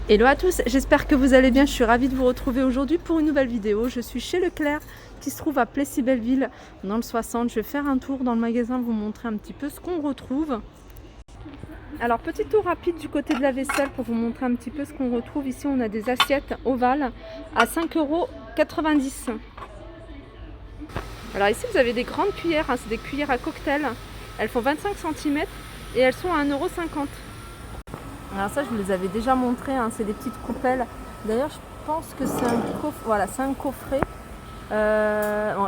Hello à tous, j'espère que vous allez bien. Je suis ravie de vous retrouver aujourd'hui pour une nouvelle vidéo. Je suis chez Leclerc qui se trouve à Plessis-Belleville dans le 60. Je vais faire un tour dans le magasin, vous montrer un petit peu ce qu'on retrouve. Alors petit tour rapide du côté de la vaisselle pour vous montrer un petit peu ce qu'on retrouve. Ici on a des assiettes ovales à 5,90 €. Alors ici vous avez des grandes cuillères, c'est des cuillères à cocktail. Elles font 25 cm et elles sont à 1,50 €. Alors ça je vous les avais déjà montré, c'est des petites coupelles. D'ailleurs je pense que c'est un coffret, voilà, c'est un coffret.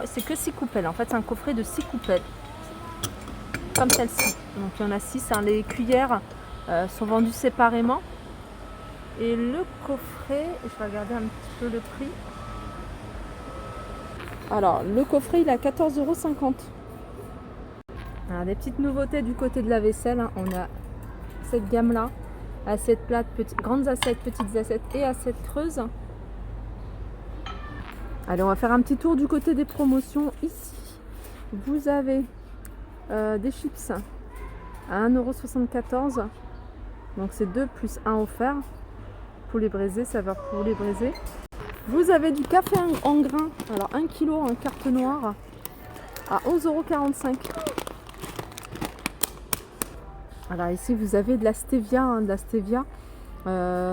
C'est que 6 coupelles, en fait c'est un coffret de 6 coupelles. Comme celle-ci. Donc il y en a 6, les cuillères sont vendues séparément. Et le coffret, je vais regarder un petit peu le prix. Alors le coffret il est à 14,50 €. Alors des petites nouveautés du côté de la vaisselle, on a cette gamme là. Assiettes plates, grandes assiettes, petites assiettes et assiettes creuses. Allez, on va faire un petit tour du côté des promotions. Ici, vous avez des chips à 1,74 €. Donc c'est 2 plus 1 offert. Poulet braisé, saveur poulet braisé. Vous avez du café en grains. Alors 1 kg en carte noire à 11,45 €. Alors ici vous avez de la stevia,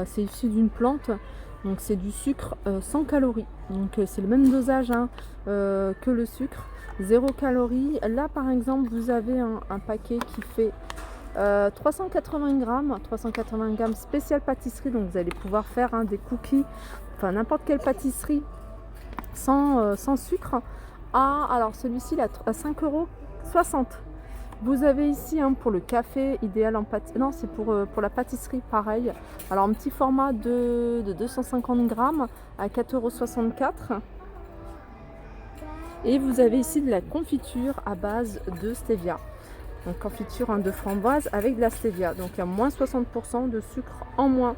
c'est issu d'une plante, donc c'est du sucre sans calories, donc c'est le même dosage que le sucre, 0 calories. Là par exemple vous avez un paquet qui fait 380 grammes spécial pâtisserie, donc vous allez pouvoir faire des cookies, enfin n'importe quelle pâtisserie sans sucre. Alors celui-ci à 5,60 €. Vous avez ici pour le café idéal en pâtisserie, non c'est pour la pâtisserie pareil. Alors un petit format de 250 grammes à 4,64 €. Et vous avez ici de la confiture à base de stevia. Donc confiture de framboise avec de la stevia. Donc il y a moins 60% de sucre en moins.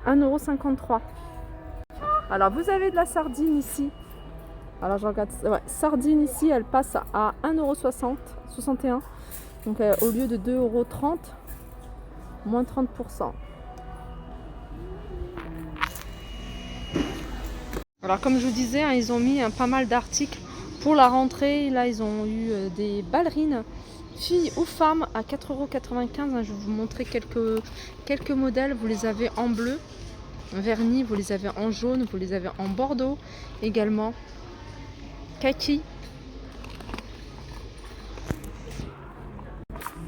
1,53 €. Alors vous avez de la sardine ici. Alors je regarde, ouais, sardine ici elle passe à 1,61 €. Donc au lieu de 2,30 €, moins 30%. Alors comme je vous disais, ils ont mis pas mal d'articles pour la rentrée. Là ils ont eu des ballerines filles ou femmes à 4,95 €. Je vais vous montrer quelques modèles. Vous les avez en bleu vernis, vous les avez en jaune, vous les avez en bordeaux également. Kaki.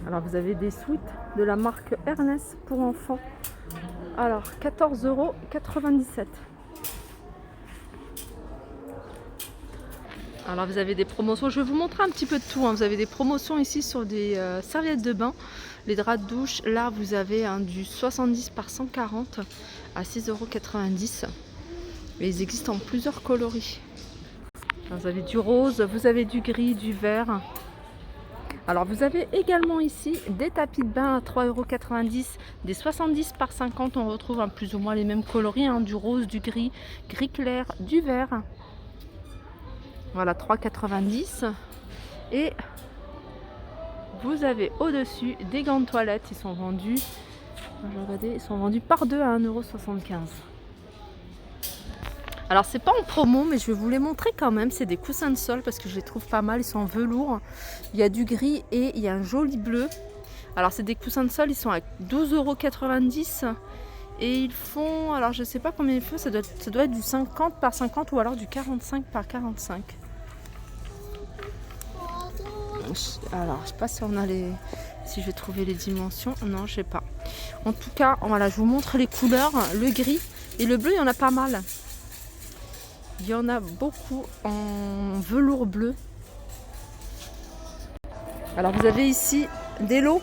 Alors vous avez des suites de la marque Ernest pour enfants. Alors 14,97 €. Alors vous avez des promotions, je vais vous montrer un petit peu de tout. Vous avez des promotions ici sur des serviettes de bain, les draps de douche. Là vous avez du 70 par 140 à 6,90 €. Et ils existent en plusieurs coloris. Vous avez du rose, vous avez du gris, du vert. Alors vous avez également ici des tapis de bain à 3,90 €, des 70 par 50. On retrouve plus ou moins les mêmes coloris, du rose, du gris, gris clair, du vert. Voilà, 3,90 €. Et vous avez au-dessus des gants de toilette, ils sont vendus par 2 à 1,75 €. Alors c'est pas en promo, mais je vais vous les montrer quand même. C'est des coussins de sol parce que je les trouve pas mal. Ils sont en velours. Il y a du gris et il y a un joli bleu. Alors c'est des coussins de sol, ils sont à 12,90 € et ils font, alors je sais pas combien il faut, ça doit être du 50 par 50 ou alors du 45 par 45. Alors je sais pas si si je vais trouver les dimensions. Non, je sais pas. En tout cas, voilà, je vous montre les couleurs. Le gris et le bleu, il y en a pas mal. Il y en a beaucoup en velours bleu. Alors vous avez ici des lots.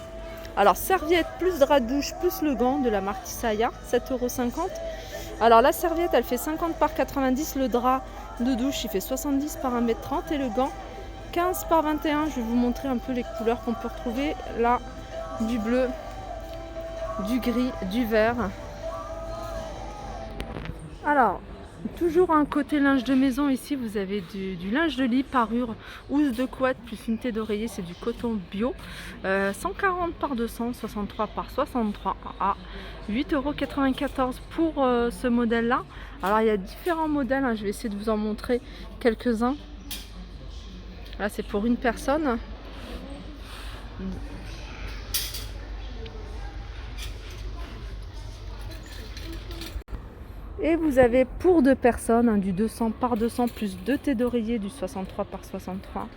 Alors serviette plus drap de douche plus le gant de la marque Tisaya, 7,50 €. Alors la serviette elle fait 50 par 90, le drap de douche il fait 70 par 1,30 m et le gant 15 par 21. Je vais vous montrer un peu les couleurs qu'on peut retrouver. Là, du bleu, du gris, du vert. Alors, Toujours un côté linge de maison, ici vous avez du linge de lit, parure, housse de couette plus unité d'oreiller, c'est du coton bio. 140 par 200, 63 par 63 à 8,94 € pour ce modèle là. Alors il y a différents modèles, hein, je vais essayer de vous en montrer quelques-uns. Là c'est pour une personne. Et vous avez pour deux personnes, hein, du 200 par 200 plus 2 thés d'oreiller du 63 par 63.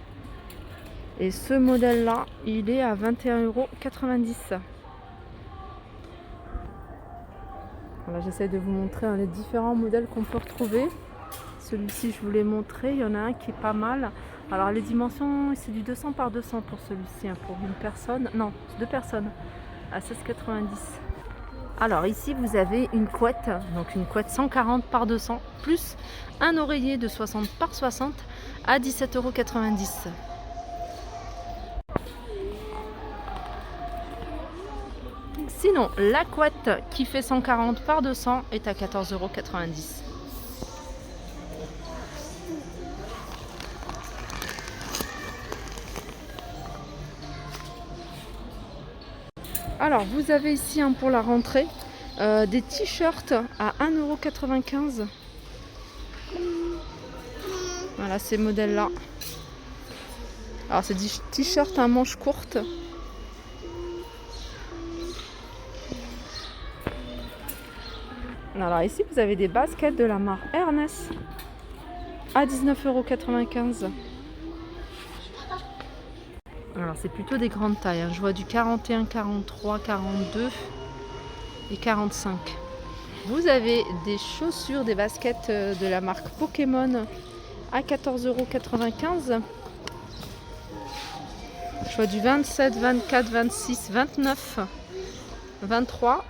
Et ce modèle là, il est à 21,90 €. Voilà, j'essaie de vous montrer, hein, les différents modèles qu'on peut retrouver. Celui-ci, je vous l'ai montré, il y en a un qui est pas mal. Alors les dimensions, c'est du 200 par 200 pour celui-ci, hein, pour une personne, non, deux personnes, à 16,90 €. Alors ici vous avez une couette, donc une couette 140 par 200 plus un oreiller de 60 par 60 à 17,90 €. Sinon la couette qui fait 140 par 200 est à 14,90 €. Alors vous avez ici, hein, pour la rentrée, des t-shirts à 1,95 €. Voilà ces modèles là. Alors c'est des t-shirts à manches courtes. Alors ici vous avez des baskets de la marque Ernest à 19,95 €. Alors c'est plutôt des grandes tailles, hein. Je vois du 41, 43, 42 et 45. Vous avez des chaussures, des baskets de la marque Pokémon à 14,95 €. Je vois du 27, 24, 26, 29, 23.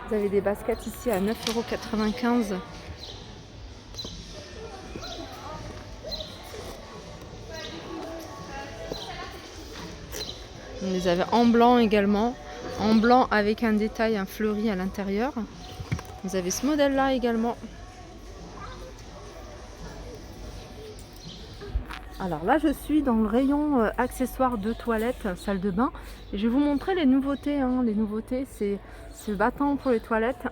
Vous avez des baskets ici à 9,95 €. Vous les avez en blanc également, en blanc avec un détail, un fleuri à l'intérieur. Vous avez ce modèle là également. Alors là je suis dans le rayon accessoires de toilette, salle de bain, et je vais vous montrer les nouveautés, hein. Les nouveautés, c'est ce battant pour les toilettes,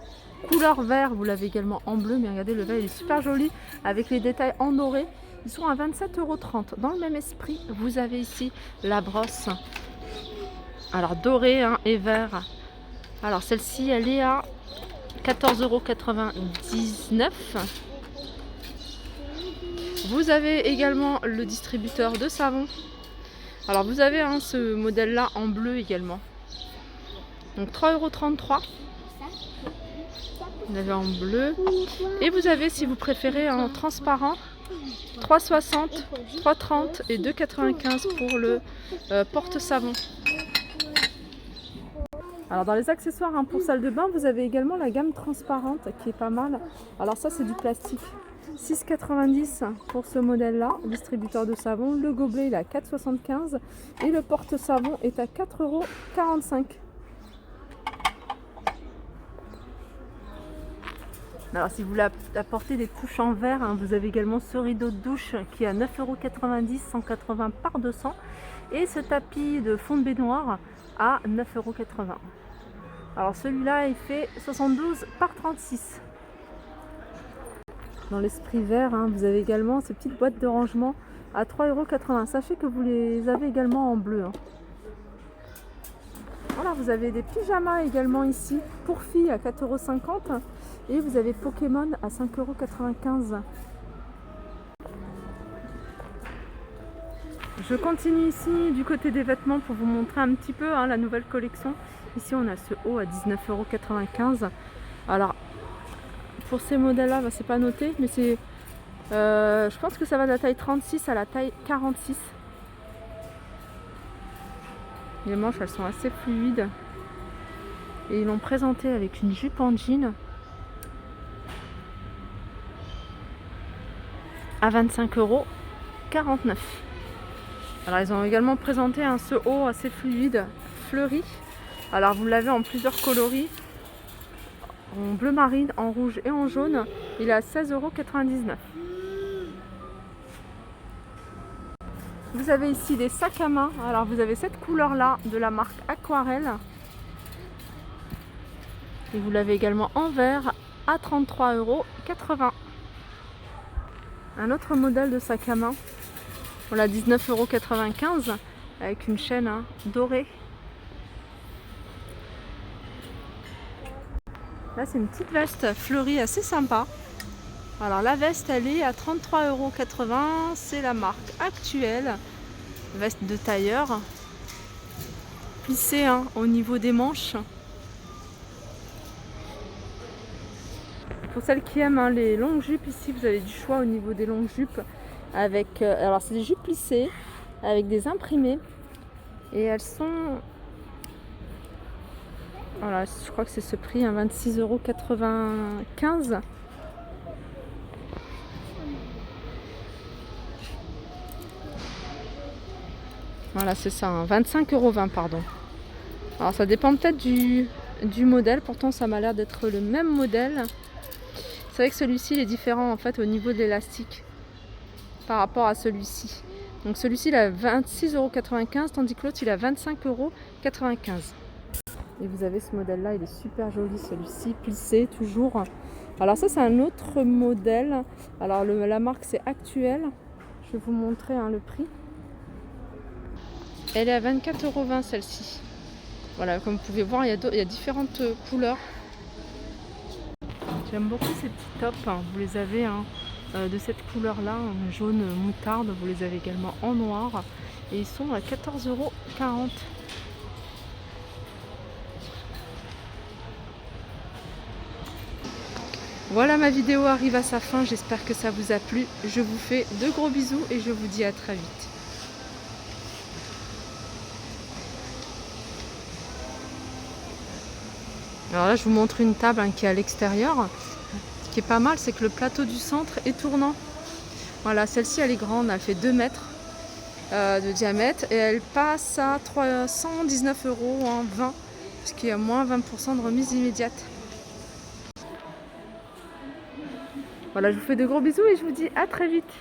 couleur vert, vous l'avez également en bleu, mais regardez le vert il est super joli avec les détails en doré. Ils sont à 27,30 €. Dans le même esprit, vous avez ici la brosse. Alors doré, hein, et vert. Alors celle-ci elle est à 14,99 €. Vous avez également le distributeur de savon. Alors vous avez, hein, ce modèle là en bleu également. Donc 3,33 €. Vous avez en bleu. Et vous avez, si vous préférez, en transparent, 3,60 €, 3,30 € et 2,95 € pour le porte-savon. Alors dans les accessoires, hein, pour salle de bain, vous avez également la gamme transparente qui est pas mal. Alors ça c'est du plastique. 6,90 € pour ce modèle là, distributeur de savon. Le gobelet il est à 4,75 € et le porte-savon est à 4,45 €. Alors si vous voulez apporter des touches en verre, hein, vous avez également ce rideau de douche qui est à 9,90 €, 180 par 200, et ce tapis de fond de baignoire à 9,80 €. Alors celui-là il fait 72 par 36. Dans l'esprit vert, hein, vous avez également ces petites boîtes de rangement à 3,80 €. Sachez que vous les avez également en bleu, hein. Voilà, vous avez des pyjamas également ici pour filles à 4,50 € et vous avez Pokémon à 5,95 €. Je continue ici du côté des vêtements pour vous montrer un petit peu, hein, la nouvelle collection. Ici on a ce haut à 19,95 €. Alors pour ces modèles là, c'est pas noté, mais c'est je pense que ça va de la taille 36 à la taille 46. Les manches elles sont assez fluides et ils l'ont présenté avec une jupe en jean à 25,49 €. Alors ils ont également présenté ce haut assez fluide, fleuri. Alors vous l'avez en plusieurs coloris. en bleu marine, en rouge et en jaune. Il est à 16,99 €. Vous avez ici des sacs à main. Alors vous avez cette couleur là de la marque Aquarelle. Et vous l'avez également en vert à 33,80 €. Un autre modèle de sac à main. Voilà, 19,95 € avec une chaîne dorée. Là, c'est une petite veste fleurie assez sympa. Alors, la veste, elle est à 33,80 €. C'est la marque Actuelle. Veste de tailleur. Plissée au niveau des manches. Pour celles qui aiment les longues jupes, ici, vous avez du choix au niveau des longues jupes. Avec, alors, c'est des jupes plissées avec des imprimés. Et elles sont... Voilà, je crois que c'est ce prix, 26,95 €. Voilà, c'est ça, 25,20 € pardon. Alors ça dépend peut-être du modèle, pourtant ça m'a l'air d'être le même modèle. C'est vrai que celui-ci il est différent en fait au niveau de l'élastique par rapport à celui-ci. Donc celui-ci il a 26,95 € tandis que l'autre il a 25,95 €. Et vous avez ce modèle là, il est super joli celui-ci, plissé toujours. Alors ça c'est un autre modèle. Alors la marque c'est Actuelle. Je vais vous montrer le prix. Elle est à 24,20 € celle-ci. Voilà, comme vous pouvez voir, il y a différentes couleurs. J'aime beaucoup ces petits tops. Vous les avez de cette couleur-là, jaune moutarde. Vous les avez également en noir. Et ils sont à 14,40 €. Voilà, ma vidéo arrive à sa fin. J'espère que ça vous a plu. Je vous fais de gros bisous et je vous dis à très vite. Alors là, je vous montre une table qui est à l'extérieur. Ce qui est pas mal, c'est que le plateau du centre est tournant. Voilà, celle-ci, elle est grande. Elle fait 2 mètres de diamètre. Et elle passe à 319,20 €, ce qui est à moins 20% de remise immédiate. Voilà, je vous fais de gros bisous et je vous dis à très vite.